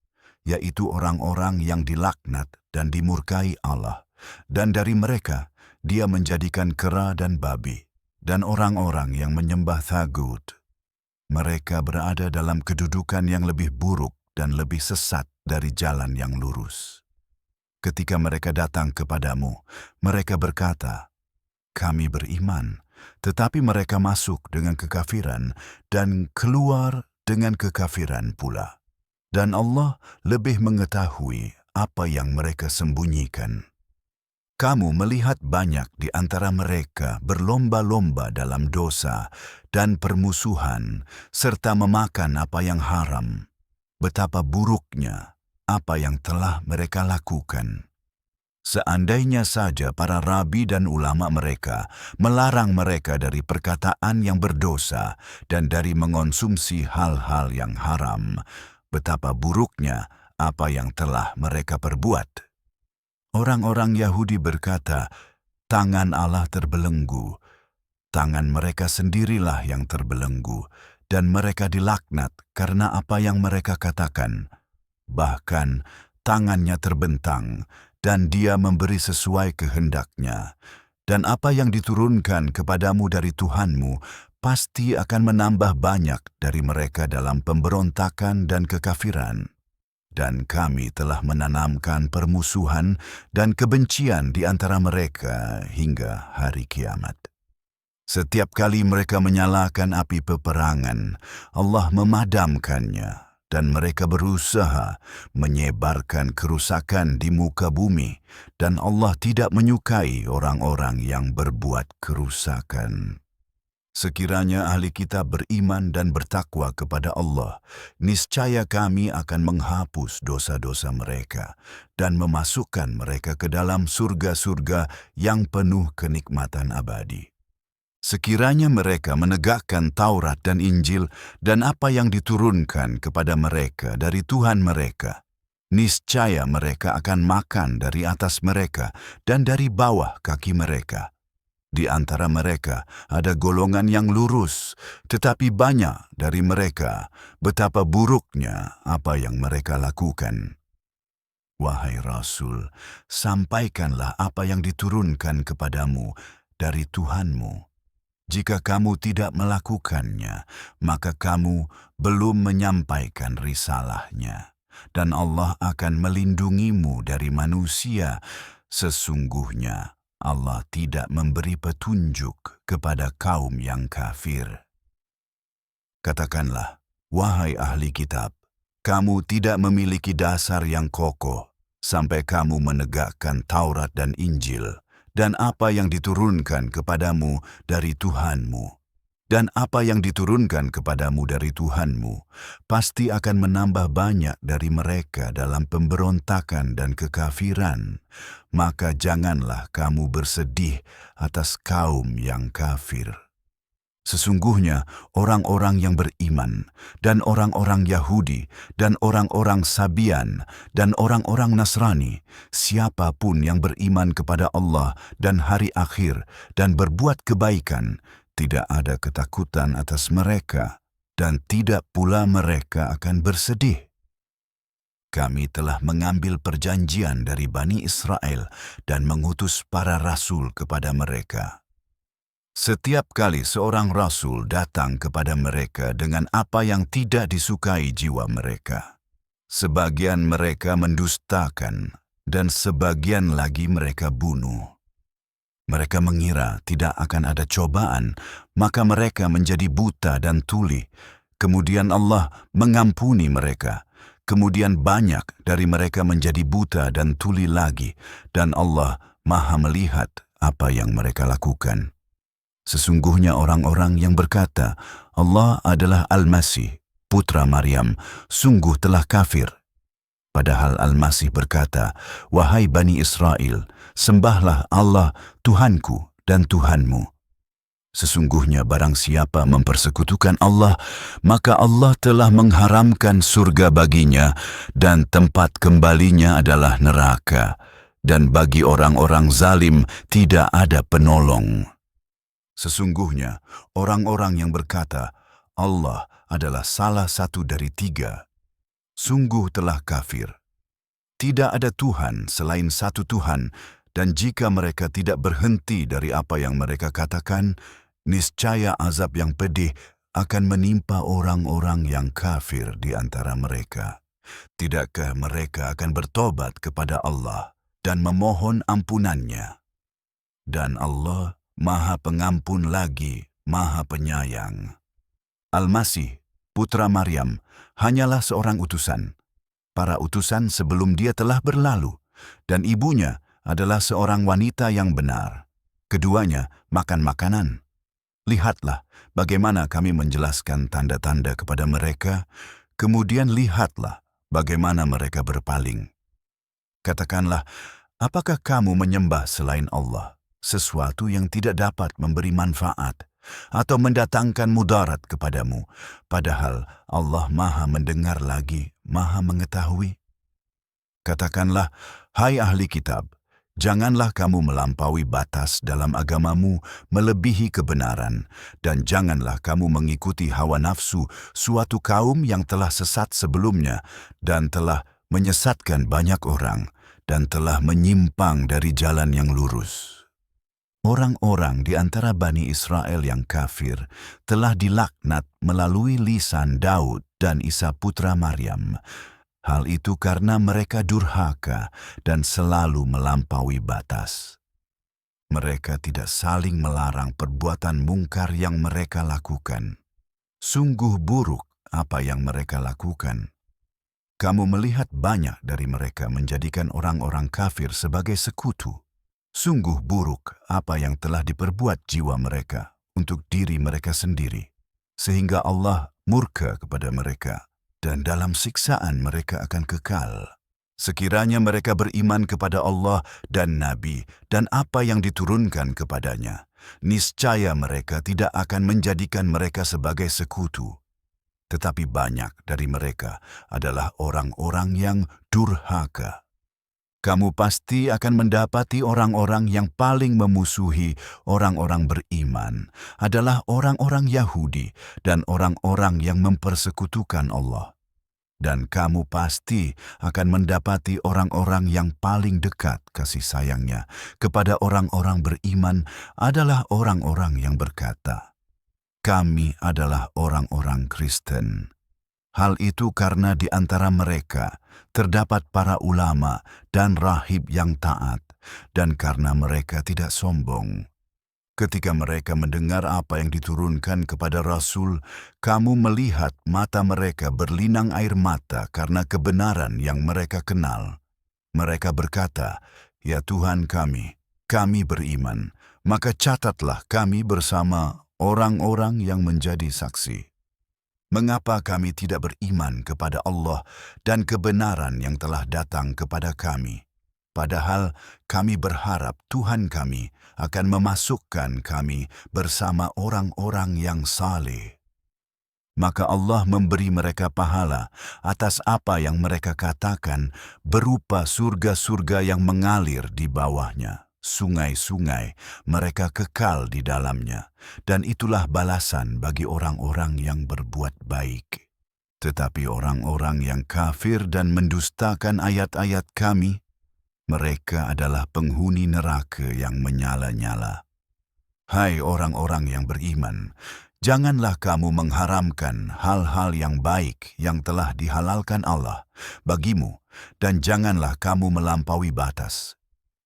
Speaker 1: yaitu orang-orang yang dilaknat dan dimurkai Allah, dan dari mereka Dia menjadikan kera dan babi, dan orang-orang yang menyembah tagut. Mereka berada dalam kedudukan yang lebih buruk dan lebih sesat dari jalan yang lurus. Ketika mereka datang kepadamu, mereka berkata, kami beriman, tetapi mereka masuk dengan kekafiran dan keluar dengan kekafiran pula. Dan Allah lebih mengetahui apa yang mereka sembunyikan. Kamu melihat banyak di antara mereka berlomba-lomba dalam dosa dan permusuhan, serta memakan apa yang haram. Betapa buruknya apa yang telah mereka lakukan. Seandainya saja para rabi dan ulama mereka melarang mereka dari perkataan yang berdosa dan dari mengonsumsi hal-hal yang haram, betapa buruknya apa yang telah mereka perbuat. Orang-orang Yahudi berkata, tangan Allah terbelenggu. Tangan mereka sendirilah yang terbelenggu, dan mereka dilaknat karena apa yang mereka katakan. Bahkan tangannya terbentang, dan Dia memberi sesuai kehendaknya. Dan apa yang diturunkan kepadamu dari Tuhanmu pasti akan menambah banyak dari mereka dalam pemberontakan dan kekafiran. Dan kami telah menanamkan permusuhan dan kebencian di antara mereka hingga hari kiamat. Setiap kali mereka menyalakan api peperangan, Allah memadamkannya, dan mereka berusaha menyebarkan kerusakan di muka bumi, dan Allah tidak menyukai orang-orang yang berbuat kerusakan. Sekiranya ahli kitab beriman dan bertakwa kepada Allah, niscaya kami akan menghapus dosa-dosa mereka dan memasukkan mereka ke dalam surga-surga yang penuh kenikmatan abadi. Sekiranya mereka menegakkan Taurat dan Injil dan apa yang diturunkan kepada mereka dari Tuhan mereka, niscaya mereka akan makan dari atas mereka dan dari bawah kaki mereka. Di antara mereka ada golongan yang lurus, tetapi banyak dari mereka betapa buruknya apa yang mereka lakukan. Wahai Rasul, sampaikanlah apa yang diturunkan kepadamu dari Tuhanmu. Jika kamu tidak melakukannya, maka kamu belum menyampaikan risalahnya. Dan Allah akan melindungimu dari manusia. Sesungguhnya Allah tidak memberi petunjuk kepada kaum yang kafir. Katakanlah, wahai ahli kitab, kamu tidak memiliki dasar yang kokoh sampai kamu menegakkan Taurat dan Injil dan apa yang diturunkan kepadamu dari Tuhanmu. Dan apa yang diturunkan kepadamu dari Tuhanmu pasti akan menambah banyak dari mereka dalam pemberontakan dan kekafiran. Maka janganlah kamu bersedih atas kaum yang kafir. Sesungguhnya orang-orang yang beriman dan orang-orang Yahudi dan orang-orang Sabian dan orang-orang Nasrani, siapapun yang beriman kepada Allah dan hari akhir dan berbuat kebaikan, tidak ada ketakutan atas mereka dan tidak pula mereka akan bersedih. Kami telah mengambil perjanjian dari Bani Israel dan mengutus para rasul kepada mereka. Setiap kali seorang rasul datang kepada mereka dengan apa yang tidak disukai jiwa mereka, sebagian mereka mendustakan dan sebagian lagi mereka bunuh. Mereka mengira tidak akan ada cobaan, maka mereka menjadi buta dan tuli. Kemudian Allah mengampuni mereka. Kemudian banyak dari mereka menjadi buta dan tuli lagi, dan Allah Maha melihat apa yang mereka lakukan. Sesungguhnya orang-orang yang berkata, Allah adalah Al-Masih, putra Maryam, sungguh telah kafir. Padahal Al-Masih berkata, wahai Bani Israel, sembahlah Allah, Tuhanku dan Tuhanmu. Sesungguhnya barang siapa mempersekutukan Allah, maka Allah telah mengharamkan surga baginya dan tempat kembalinya adalah neraka. Dan bagi orang-orang zalim tidak ada penolong. Sesungguhnya orang-orang yang berkata, Allah adalah salah satu dari tiga, sungguh telah kafir. Tidak ada Tuhan selain satu Tuhan, dan jika mereka tidak berhenti dari apa yang mereka katakan, niscaya azab yang pedih akan menimpa orang-orang yang kafir di antara mereka. Tidakkah mereka akan bertobat kepada Allah dan memohon ampunannya? Dan Allah Maha Pengampun lagi, Maha Penyayang. Al-Masih, putra Maryam, hanyalah seorang utusan. Para utusan sebelum dia telah berlalu, dan ibunya adalah seorang wanita yang benar. Keduanya makan makanan. Lihatlah bagaimana kami menjelaskan tanda-tanda kepada mereka, kemudian lihatlah bagaimana mereka berpaling. Katakanlah, apakah kamu menyembah selain Allah sesuatu yang tidak dapat memberi manfaat atau mendatangkan mudarat kepadamu, padahal Allah Maha mendengar lagi, Maha mengetahui? Katakanlah, hai ahli kitab, janganlah kamu melampaui batas dalam agamamu melebihi kebenaran, dan janganlah kamu mengikuti hawa nafsu suatu kaum yang telah sesat sebelumnya dan telah menyesatkan banyak orang dan telah menyimpang dari jalan yang lurus. Orang-orang di antara Bani Israel yang kafir telah dilaknat melalui lisan Daud dan Isa putra Maryam. Hal itu karena mereka durhaka dan selalu melampaui batas. Mereka tidak saling melarang perbuatan mungkar yang mereka lakukan. Sungguh buruk apa yang mereka lakukan. Kamu melihat banyak dari mereka menjadikan orang-orang kafir sebagai sekutu. Sungguh buruk apa yang telah diperbuat jiwa mereka, untuk diri mereka sendiri, sehingga Allah murka kepada mereka, dan dalam siksaan mereka akan kekal. Sekiranya mereka beriman kepada Allah dan Nabi dan apa yang diturunkan kepadanya, niscaya mereka tidak akan menjadikan mereka sebagai sekutu. Tetapi banyak dari mereka adalah orang-orang yang durhaka. Kamu pasti akan mendapati orang-orang yang paling memusuhi orang-orang beriman adalah orang-orang Yahudi dan orang-orang yang mempersekutukan Allah. Dan kamu pasti akan mendapati orang-orang yang paling dekat kasih sayangnya kepada orang-orang beriman adalah orang-orang yang berkata, "Kami adalah orang-orang Kristen." Hal itu karena di antara mereka terdapat para ulama dan rahib yang taat, dan karena mereka tidak sombong. Ketika mereka mendengar apa yang diturunkan kepada Rasul, kamu melihat mata mereka berlinang air mata karena kebenaran yang mereka kenal. Mereka berkata, "Ya Tuhan kami beriman, maka catatlah kami bersama orang-orang yang menjadi saksi. Mengapa kami tidak beriman kepada Allah dan kebenaran yang telah datang kepada kami? Padahal kami berharap Tuhan kami akan memasukkan kami bersama orang-orang yang saleh." Maka Allah memberi mereka pahala atas apa yang mereka katakan berupa surga-surga yang mengalir di bawahnya, sungai-sungai, mereka kekal di dalamnya, dan itulah balasan bagi orang-orang yang berbuat baik. Tetapi orang-orang yang kafir dan mendustakan ayat-ayat kami, mereka adalah penghuni neraka yang menyala-nyala. Hai orang-orang yang beriman, janganlah kamu mengharamkan hal-hal yang baik yang telah dihalalkan Allah bagimu, dan janganlah kamu melampaui batas.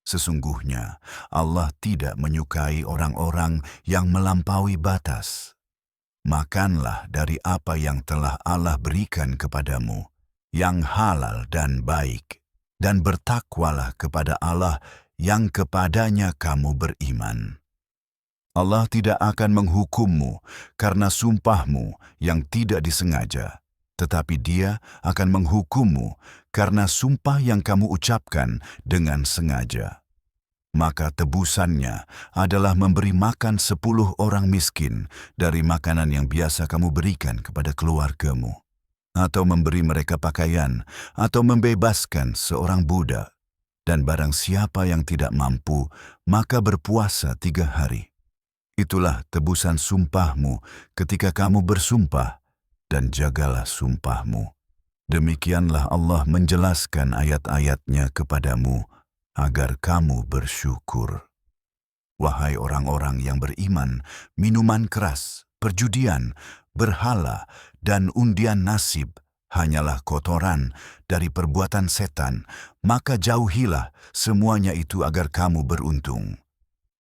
Speaker 1: Sesungguhnya Allah tidak menyukai orang-orang yang melampaui batas. Makanlah dari apa yang telah Allah berikan kepadamu, yang halal dan baik, dan bertakwalah kepada Allah yang kepadanya kamu beriman. Allah tidak akan menghukummu karena sumpahmu yang tidak disengaja, tetapi Dia akan menghukummu karena sumpah yang kamu ucapkan dengan sengaja. Maka tebusannya adalah memberi makan 10 orang miskin dari makanan yang biasa kamu berikan kepada keluargamu, atau memberi mereka pakaian, atau membebaskan seorang budak. Dan barang siapa yang tidak mampu, maka berpuasa 3 hari. Itulah tebusan sumpahmu ketika kamu bersumpah, dan jagalah sumpahmu. Demikianlah Allah menjelaskan ayat-ayatnya kepadamu, agar kamu bersyukur. Wahai orang-orang yang beriman, minuman keras, perjudian, berhala, dan undian nasib hanyalah kotoran dari perbuatan setan, maka jauhilah semuanya itu agar kamu beruntung.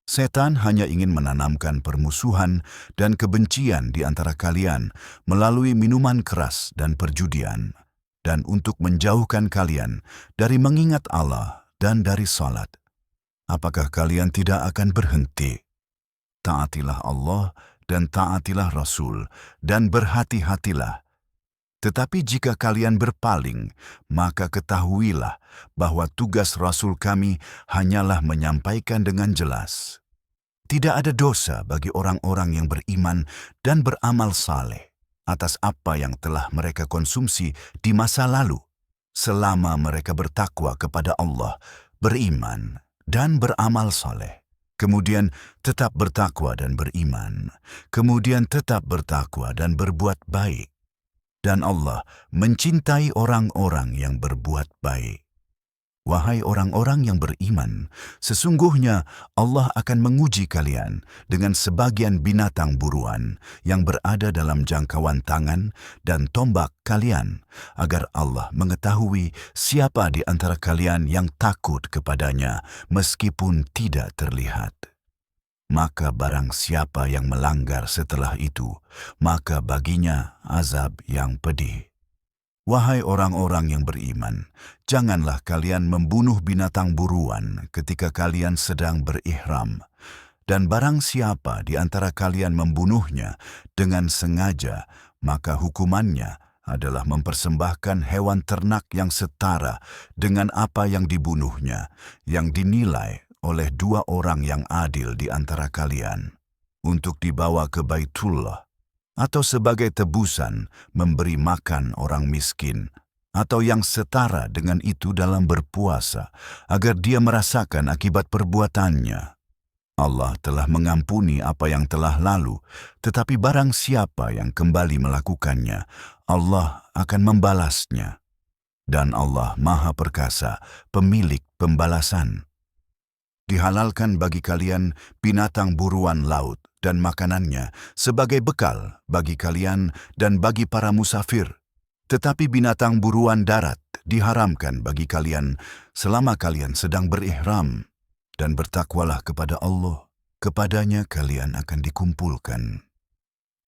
Speaker 1: Setan hanya ingin menanamkan permusuhan dan kebencian di antara kalian melalui minuman keras dan perjudian, dan untuk menjauhkan kalian dari mengingat Allah dan dari salat. Apakah kalian tidak akan berhenti? Taatilah Allah dan taatilah Rasul, dan berhati-hatilah. Tetapi jika kalian berpaling, maka ketahuilah bahwa tugas Rasul kami hanyalah menyampaikan dengan jelas. Tidak ada dosa bagi orang-orang yang beriman dan beramal saleh atas apa yang telah mereka konsumsi di masa lalu, selama mereka bertakwa kepada Allah, beriman, dan beramal saleh. Kemudian tetap bertakwa dan beriman. Kemudian tetap bertakwa dan berbuat baik. Dan Allah mencintai orang-orang yang berbuat baik. Wahai orang-orang yang beriman, sesungguhnya Allah akan menguji kalian dengan sebagian binatang buruan yang berada dalam jangkauan tangan dan tombak kalian, agar Allah mengetahui siapa di antara kalian yang takut kepadanya meskipun tidak terlihat. Maka barang siapa yang melanggar setelah itu, maka baginya azab yang pedih. Wahai orang-orang yang beriman, janganlah kalian membunuh binatang buruan ketika kalian sedang berihram, Dan barang siapa di antara kalian membunuhnya dengan sengaja, maka hukumannya adalah mempersembahkan hewan ternak yang setara dengan apa yang dibunuhnya, yang dinilai oleh dua orang yang adil di antara kalian, untuk dibawa ke Baitullah, atau sebagai tebusan memberi makan orang miskin, atau yang setara dengan itu dalam berpuasa, agar dia merasakan akibat perbuatannya. Allah telah mengampuni apa yang telah lalu, tetapi barang siapa yang kembali melakukannya, Allah akan membalasnya. Dan Allah Maha Perkasa, pemilik pembalasan. Dihalalkan bagi kalian binatang buruan laut dan makanannya sebagai bekal bagi kalian dan bagi para musafir. Tetapi binatang buruan darat diharamkan bagi kalian selama kalian sedang berihram. Dan bertakwalah kepada Allah, kepadanya kalian akan dikumpulkan.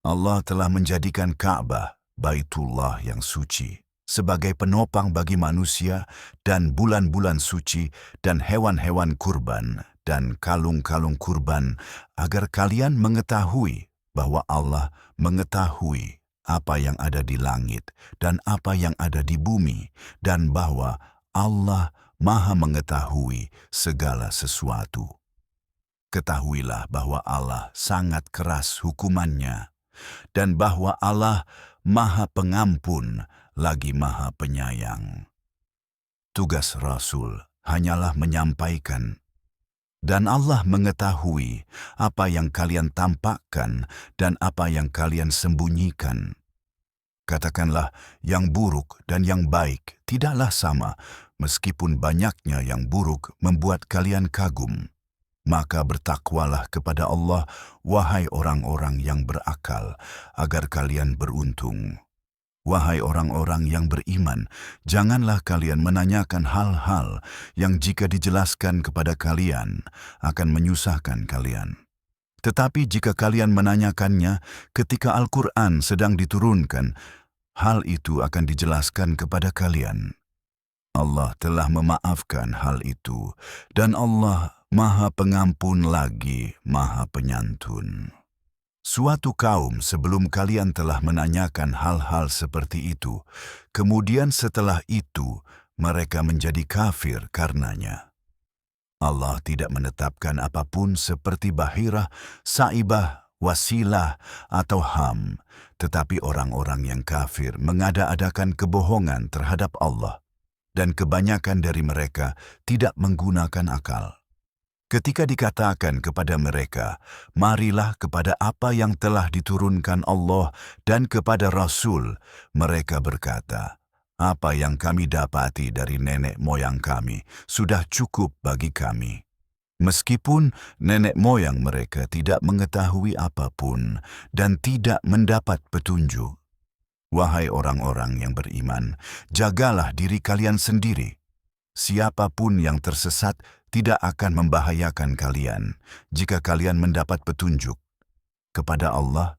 Speaker 1: Allah telah menjadikan Ka'bah, Baitullah yang suci, sebagai penopang bagi manusia dan bulan-bulan suci dan hewan-hewan kurban dan kalung-kalung kurban, agar kalian mengetahui bahwa Allah mengetahui apa yang ada di langit dan apa yang ada di bumi, dan bahwa Allah Maha mengetahui segala sesuatu. Ketahuilah bahwa Allah sangat keras hukumannya, dan bahwa Allah Maha Pengampun lagi Maha Penyayang. Tugas Rasul hanyalah menyampaikan, dan Allah mengetahui apa yang kalian tampakkan dan apa yang kalian sembunyikan. Katakanlah, yang buruk dan yang baik tidaklah sama, meskipun banyaknya yang buruk membuat kalian kagum. Maka bertakwalah kepada Allah, wahai orang-orang yang berakal, agar kalian beruntung. Wahai orang-orang yang beriman, janganlah kalian menanyakan hal-hal yang jika dijelaskan kepada kalian akan menyusahkan kalian. Tetapi jika kalian menanyakannya ketika Al-Quran sedang diturunkan, hal itu akan dijelaskan kepada kalian. Allah telah memaafkan hal itu, dan Allah Maha Pengampun lagi Maha Penyantun. Suatu kaum sebelum kalian telah menanyakan hal-hal seperti itu, kemudian setelah itu mereka menjadi kafir karenanya. Allah tidak menetapkan apapun seperti bahirah, saibah, wasilah, atau ham, tetapi orang-orang yang kafir mengada-adakan kebohongan terhadap Allah, dan kebanyakan dari mereka tidak menggunakan akal. Ketika dikatakan kepada mereka, marilah kepada apa yang telah diturunkan Allah dan kepada Rasul, mereka berkata, apa yang kami dapati dari nenek moyang kami sudah cukup bagi kami. Meskipun nenek moyang mereka tidak mengetahui apapun dan tidak mendapat petunjuk. Wahai orang-orang yang beriman, jagalah diri kalian sendiri. Siapapun yang tersesat tidak akan membahayakan kalian jika kalian mendapat petunjuk. Kepada Allah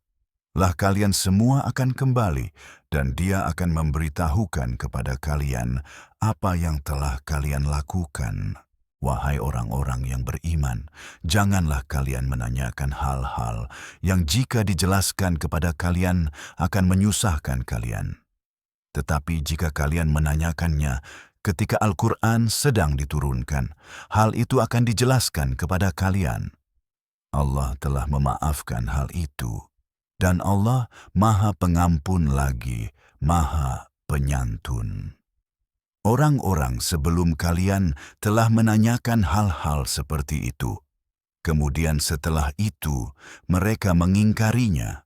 Speaker 1: lah kalian semua akan kembali, dan Dia akan memberitahukan kepada kalian apa yang telah kalian lakukan. Wahai orang-orang yang beriman, janganlah kalian menanyakan hal-hal yang jika dijelaskan kepada kalian akan menyusahkan kalian. Tetapi jika kalian menanyakannya ketika Al-Quran sedang diturunkan, hal itu akan dijelaskan kepada kalian. Allah telah memaafkan hal itu, dan Allah Maha Pengampun lagi Maha Penyantun. Orang-orang sebelum kalian telah menanyakan hal-hal seperti itu. Kemudian setelah itu, mereka mengingkarinya.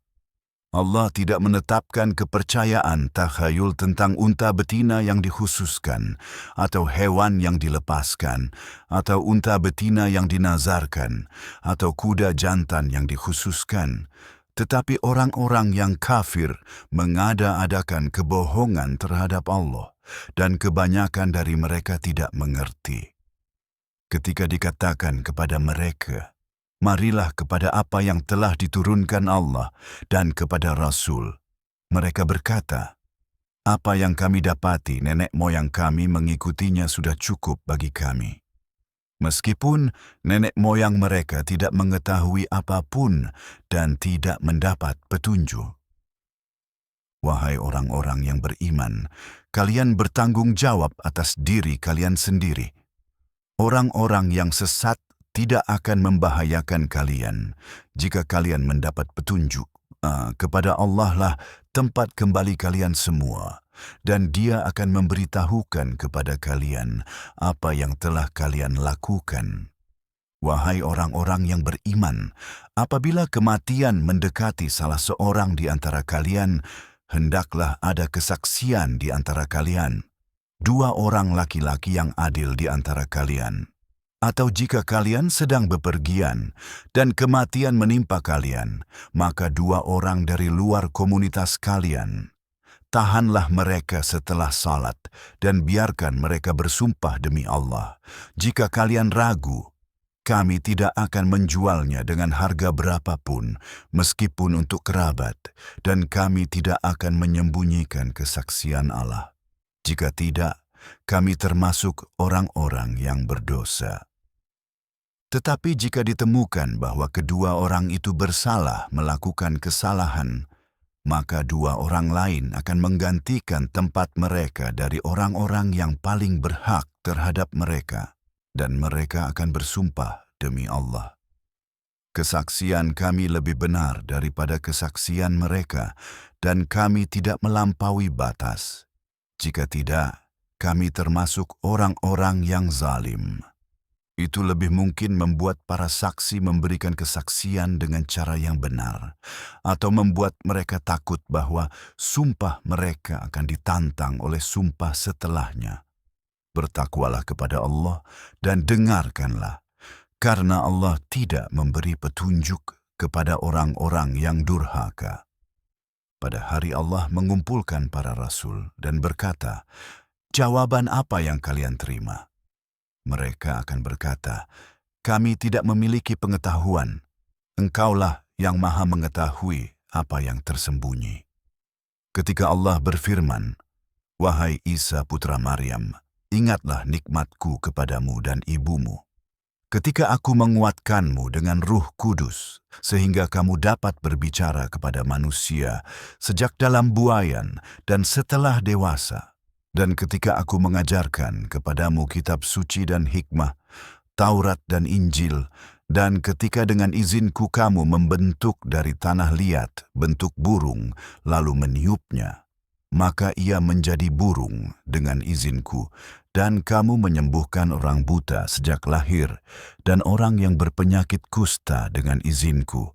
Speaker 1: Allah tidak menetapkan kepercayaan takhayul tentang unta betina yang dikhususkan, atau hewan yang dilepaskan, atau unta betina yang dinazarkan, atau kuda jantan yang dikhususkan. Tetapi orang-orang yang kafir mengada-adakan kebohongan terhadap Allah, dan kebanyakan dari mereka tidak mengerti. Ketika dikatakan kepada mereka, marilah kepada apa yang telah diturunkan Allah dan kepada Rasul, mereka berkata, apa yang kami dapati nenek moyang kami mengikutinya sudah cukup bagi kami. Meskipun nenek moyang mereka tidak mengetahui apapun dan tidak mendapat petunjuk. Wahai orang-orang yang beriman, kalian bertanggung jawab atas diri kalian sendiri. Orang-orang yang sesat tidak akan membahayakan kalian jika kalian mendapat petunjuk. Kepada Allah lah tempat kembali kalian semua, dan Dia akan memberitahukan kepada kalian apa yang telah kalian lakukan. Wahai orang-orang yang beriman, apabila kematian mendekati salah seorang di antara kalian, hendaklah ada kesaksian di antara kalian, 2 orang laki-laki yang adil di antara kalian. Atau jika kalian sedang bepergian dan kematian menimpa kalian, maka 2 orang dari luar komunitas kalian. Tahanlah mereka setelah salat dan biarkan mereka bersumpah demi Allah. Jika kalian ragu, kami tidak akan menjualnya dengan harga berapapun, meskipun untuk kerabat, dan kami tidak akan menyembunyikan kesaksian Allah. Jika tidak, kami termasuk orang-orang yang berdosa. Tetapi jika ditemukan bahwa kedua orang itu bersalah melakukan kesalahan, maka 2 orang lain akan menggantikan tempat mereka dari orang-orang yang paling berhak terhadap mereka, dan mereka akan bersumpah demi Allah. Kesaksian kami lebih benar daripada kesaksian mereka, dan kami tidak melampaui batas. Jika tidak, kami termasuk orang-orang yang zalim. Itu lebih mungkin membuat para saksi memberikan kesaksian dengan cara yang benar, atau membuat mereka takut bahwa sumpah mereka akan ditantang oleh sumpah setelahnya. Bertakwalah kepada Allah dan dengarkanlah, karena Allah tidak memberi petunjuk kepada orang-orang yang durhaka. Pada hari Allah mengumpulkan para rasul dan berkata, "Jawaban apa yang kalian terima?" Mereka akan berkata, "Kami tidak memiliki pengetahuan. Engkaulah yang maha mengetahui apa yang tersembunyi." Ketika Allah berfirman, "Wahai Isa putra Maryam, ingatlah nikmatku kepadamu dan ibumu. Ketika aku menguatkanmu dengan Ruh Kudus, sehingga kamu dapat berbicara kepada manusia sejak dalam buayan dan setelah dewasa. Dan ketika aku mengajarkan kepadamu kitab suci dan hikmah, Taurat dan Injil, dan ketika dengan izinku kamu membentuk dari tanah liat bentuk burung, lalu meniupnya, maka ia menjadi burung dengan izinku, dan kamu menyembuhkan orang buta sejak lahir, dan orang yang berpenyakit kusta dengan izinku.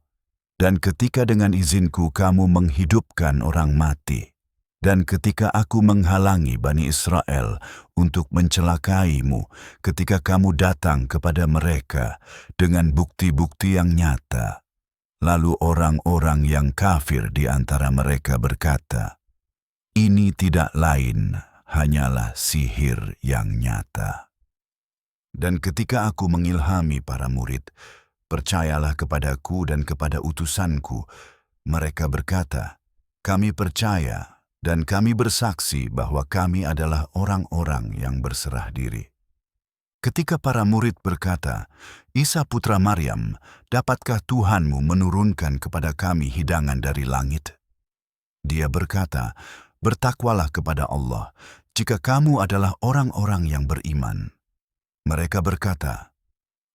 Speaker 1: Dan ketika dengan izinku kamu menghidupkan orang mati, dan ketika aku menghalangi Bani Israel untuk mencelakaimu ketika kamu datang kepada mereka dengan bukti-bukti yang nyata, lalu orang-orang yang kafir di antara mereka berkata, "Ini tidak lain, hanyalah sihir yang nyata." Dan ketika aku mengilhami para murid, "Percayalah kepadaku dan kepada utusanku," mereka berkata, "Kami percaya, dan kami bersaksi bahwa kami adalah orang-orang yang berserah diri." Ketika para murid berkata, "Isa putra Maryam, dapatkah Tuhanmu menurunkan kepada kami hidangan dari langit?" Dia berkata, "Bertakwalah kepada Allah, jika kamu adalah orang-orang yang beriman." Mereka berkata,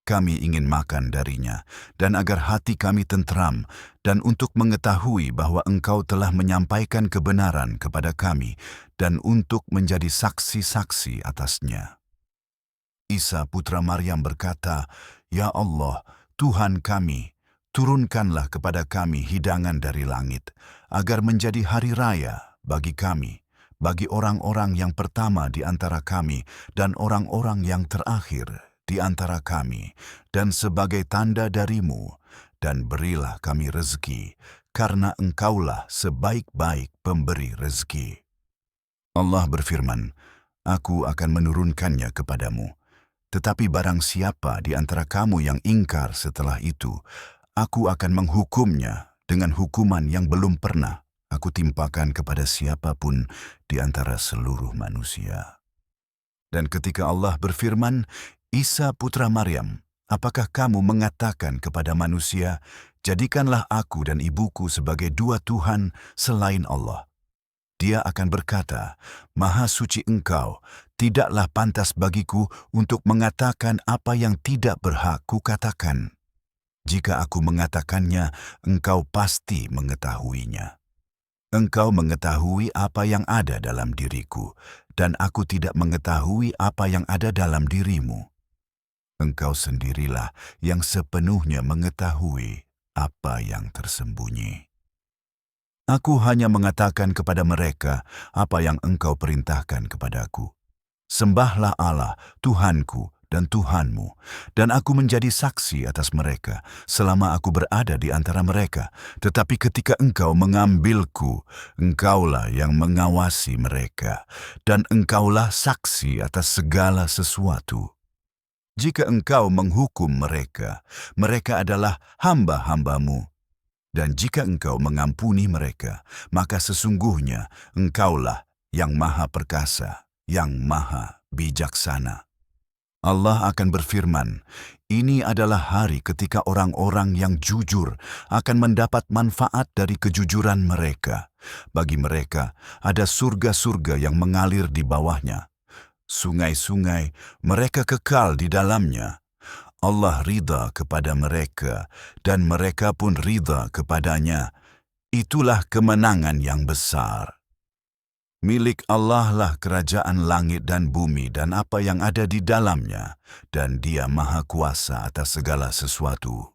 Speaker 1: "Kami ingin makan darinya, dan agar hati kami tentram, dan untuk mengetahui bahwa Engkau telah menyampaikan kebenaran kepada kami, dan untuk menjadi saksi-saksi atasnya." Isa putra Maryam berkata, "Ya Allah, Tuhan kami, turunkanlah kepada kami hidangan dari langit, agar menjadi hari raya bagi kami, bagi orang-orang yang pertama di antara kami, dan orang-orang yang terakhir di antara kami, dan sebagai tanda darimu, dan berilah kami rezeki, karena Engkaulah sebaik-baik pemberi rezeki." Allah berfirman, "Aku akan menurunkannya kepadamu. Tetapi barang siapa di antara kamu yang ingkar setelah itu, aku akan menghukumnya dengan hukuman yang belum pernah aku timpakan kepada siapapun di antara seluruh manusia." Dan ketika Allah berfirman, Isa putra Maryam, apakah kamu mengatakan kepada manusia, jadikanlah aku dan ibuku sebagai dua Tuhan selain Allah? Dia akan berkata, Maha suci Engkau, tidaklah pantas bagiku untuk mengatakan apa yang tidak berhak kukatakan. Jika aku mengatakannya, engkau pasti mengetahuinya. Engkau mengetahui apa yang ada dalam diriku, dan aku tidak mengetahui apa yang ada dalam dirimu. Engkau sendirilah yang sepenuhnya mengetahui apa yang tersembunyi. Aku hanya mengatakan kepada mereka apa yang engkau perintahkan kepadaku. Sembahlah Allah, Tuhanku dan Tuhanmu, dan aku menjadi saksi atas mereka selama aku berada di antara mereka. Tetapi ketika engkau mengambilku, engkaulah yang mengawasi mereka, dan engkaulah saksi atas segala sesuatu. Jika engkau menghukum mereka, mereka adalah hamba-hambamu. Dan jika engkau mengampuni mereka, maka sesungguhnya engkaulah yang maha perkasa, yang maha bijaksana. Allah akan berfirman, ini adalah hari ketika orang-orang yang jujur akan mendapat manfaat dari kejujuran mereka. Bagi mereka ada surga-surga yang mengalir di bawahnya. Sungai-sungai mereka kekal di dalamnya. Allah ridha kepada mereka, dan mereka pun ridha kepadanya. Itulah kemenangan yang besar. Milik Allah lah kerajaan langit dan bumi dan apa yang ada di dalamnya, dan Dia Maha Kuasa atas segala sesuatu.